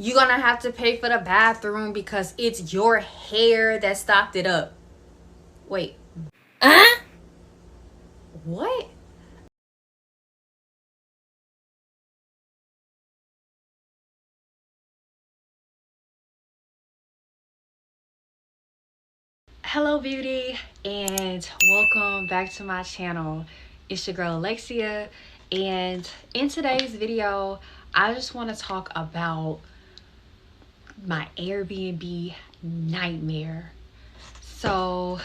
you're gonna have to pay for the bathroom because it's your hair that stocked it up. Wait. What? Hello beauty, and welcome back to my channel. It's your girl Alexia, and in today's video I just want to talk about my Airbnb nightmare. So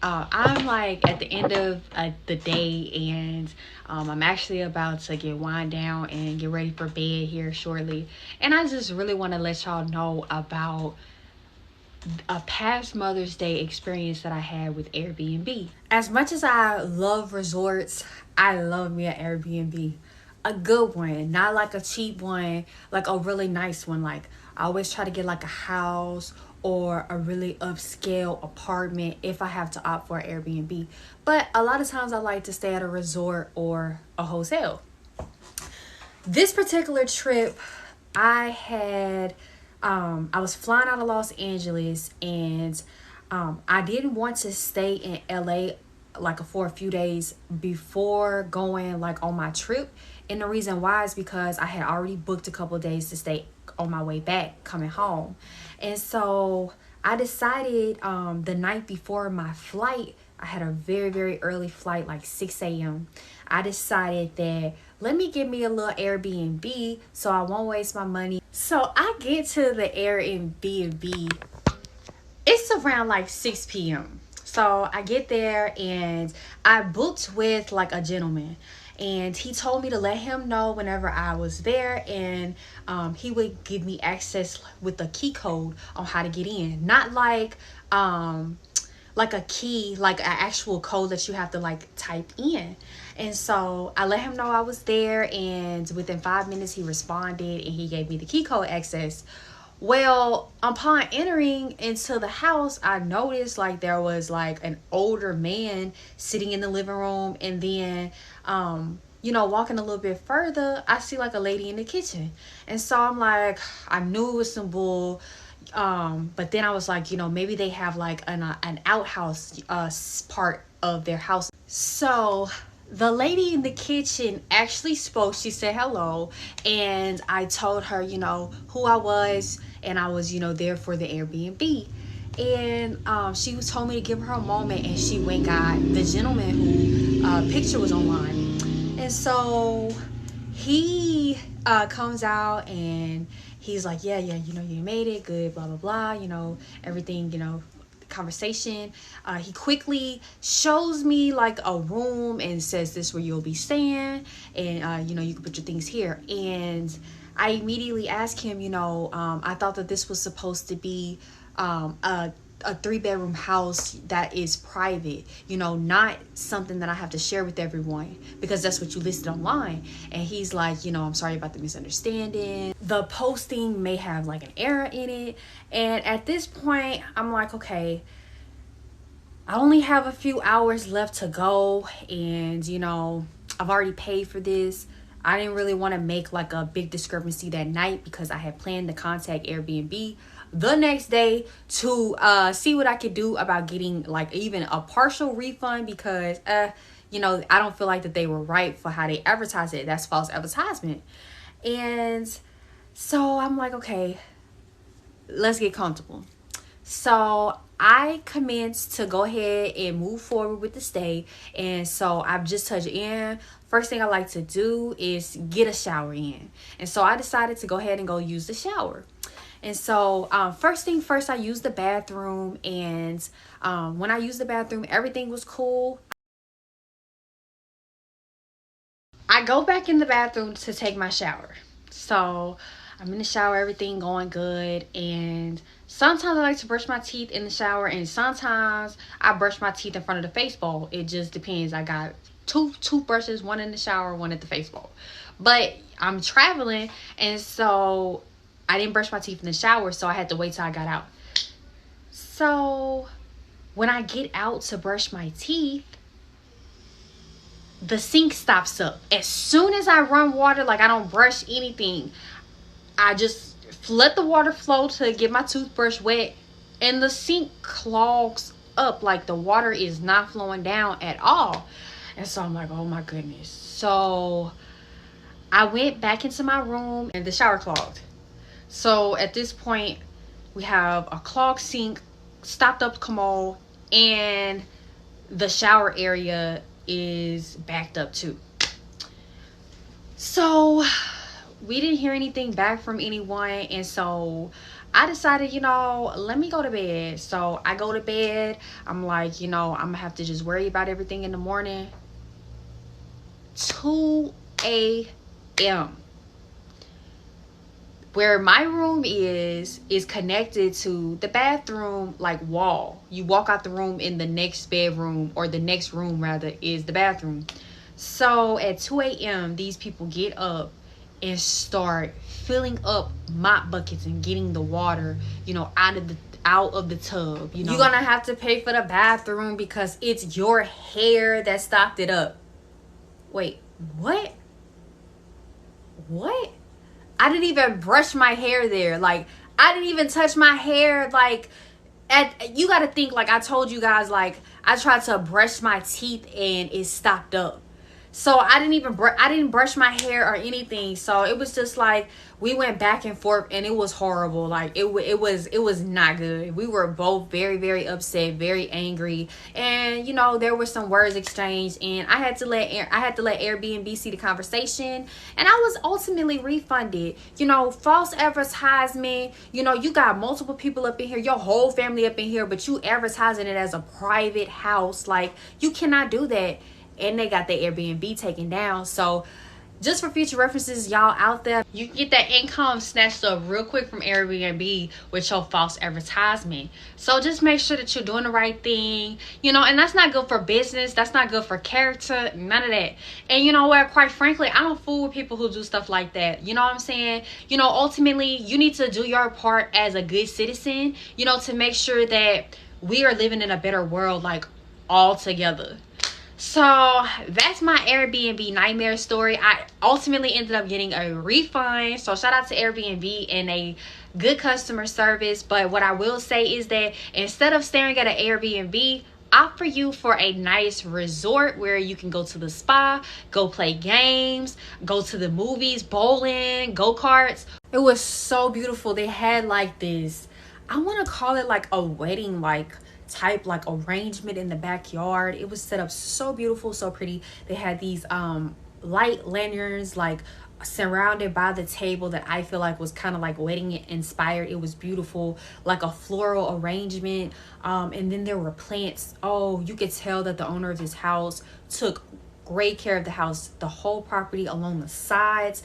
I'm like at the end of the day, and I'm actually about to get wind down and get ready for bed here shortly, and I just really want to let y'all know about a past Mother's Day experience that I had with Airbnb. As much as I love resorts, I love me an Airbnb. A good one, not like a cheap one, like a really nice one. Like I always try to get like a house or a really upscale apartment if I have to opt for an Airbnb. But a lot of times I like to stay at a resort or a hotel. This particular trip, I had I was flying out of Los Angeles, and I didn't want to stay in LA like for a few days before going like on my trip. And the reason why is because I had already booked a couple of days to stay on my way back coming home. And so I decided the night before my flight, I had a very early flight, like 6 a.m. I decided that let me get me a little Airbnb so I won't waste my money. So I get to the Airbnb. It's around like 6 p.m. So I get there, and I booked with like a gentleman, and he told me to let him know whenever I was there, and he would give me access with a key code on how to get in. Not like a key, like an actual code that you have to like type in. And so I let him know I was there, and within 5 minutes he responded and he gave me the key code access. Well, upon entering into the house, I noticed like there was like an older man sitting in the living room, and then walking a little bit further, I see like a lady in the kitchen. And so I'm like, I knew it was some bull. But then I was like, maybe they have like an outhouse part of their house. So the lady in the kitchen actually spoke. She said hello, and I told her who I was, and I was there for the Airbnb. And she was told me to give her a moment, and she went got the gentleman who picture was online. And so he comes out, and he's like, yeah, you made it good, blah blah blah, everything, conversation. He quickly shows me like a room and says this is where you'll be staying, and you can put your things here. And I immediately asked him, I thought that this was supposed to be a 3-bedroom house that is private, not something that I have to share with everyone, because that's what you listed online. And he's like, I'm sorry about the misunderstanding. The posting may have like an error in it. And at this point, I'm like, okay, I only have a few hours left to go, and I've already paid for this. I didn't really want to make like a big discrepancy that night, because I had planned to contact Airbnb the next day to see what I could do about getting like even a partial refund, because I don't feel like that they were right for how they advertised it. That's false advertisement. And so I'm like, okay, let's get comfortable. So I commenced to go ahead and move forward with the stay. And so I've just touched in. First thing I like to do is get a shower in. And so I decided to go ahead and go use the shower. And so first thing first, I used the bathroom. And when I used the bathroom, everything was cool. I go back in the bathroom to take my shower. So I'm in the shower, everything going good. And sometimes I like to brush my teeth in the shower, and sometimes I brush my teeth in front of the face bowl. It just depends. I got two toothbrushes, one in the shower, one at the face bowl. But I'm traveling, and so I didn't brush my teeth in the shower, so I had to wait till I got out. So when I get out to brush my teeth, the sink stops up. As soon as I run water, like I don't brush anything, I just let the water flow to get my toothbrush wet, and the sink clogs up. Like the water is not flowing down at all. And so I'm like, oh my goodness. So I went back into my room and the shower clogged. So at this point, we have a clogged sink, stopped up commode, and the shower area is backed up too. So we didn't hear anything back from anyone, and so I decided, you know, let me go to bed. So I go to bed. I'm like, you know, I'm gonna have to just worry about everything in the morning. 2 a.m. Where my room is connected to the bathroom, like, wall. You walk out the room, in the next bedroom, or the next room rather, is the bathroom. So at 2 a.m. these people get up and start filling up mop buckets and getting the water, you know, out of the tub. You know, you're gonna have to pay for the bathroom because it's your hair that stopped it up. Wait, what? I didn't even brush my hair there. Like, I didn't even touch my hair. Like, you got to think, like I told you guys, like, I tried to brush my teeth and it stopped up. So I didn't brush my hair or anything. So it was just like, we went back and forth, and it was horrible. Like, it was not good. We were both very, very upset, very angry, and you know, there were some words exchanged, and I had to let Air BNB see the conversation, and I was ultimately refunded. You know, false advertisement. You know, you got multiple people up in here, your whole family up in here, but you advertising it as a private house. Like, you cannot do that. And they got the Airbnb taken down. So just for future references, y'all out there, you can get that income snatched up real quick from Airbnb with your false advertisement. So just make sure that you're doing the right thing, you know, and that's not good for business. That's not good for character, none of that. And you know what, quite frankly, I don't fool with people who do stuff like that. You know what I'm saying? You know, ultimately, you need to do your part as a good citizen, you know, to make sure that we are living in a better world, like, all together. So that's my Airbnb nightmare story. I ultimately ended up getting a refund. So shout out to Airbnb and a good customer service. But what I will say is that instead of staring at an Airbnb, offer you for a nice resort where you can go to the spa, go play games, go to the movies, bowling, go-karts. It was so beautiful. They had like this, I want to call it like a wedding type like arrangement in the backyard. It was set up so beautiful, so pretty. They had these light lanterns like surrounded by the table that I feel like was kind of like wedding inspired. It was beautiful, like a floral arrangement, and then there were plants. Oh, you could tell that the owner of this house took great care of the house, the whole property along the sides.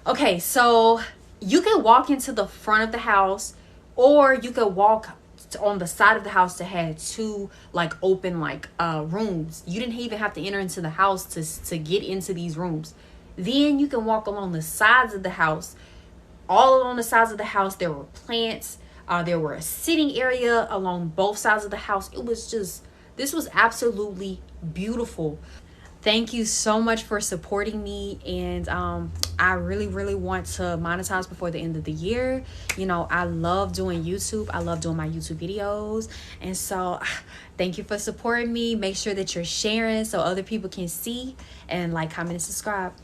Okay, so you could walk into the front of the house, or you could walk on the side of the house that had two like open like rooms. You didn't even have to enter into the house to get into these rooms. Then you can walk along the sides of the house. All along the sides of the house there were plants. There were a sitting area along both sides of the house. It was just, this was absolutely beautiful. Thank you so much for supporting me, and I really want to monetize before the end of the year. You know, I love doing YouTube. I love doing my YouTube videos, and so thank you for supporting me. Make sure that you're sharing so other people can see, and like, comment, and subscribe.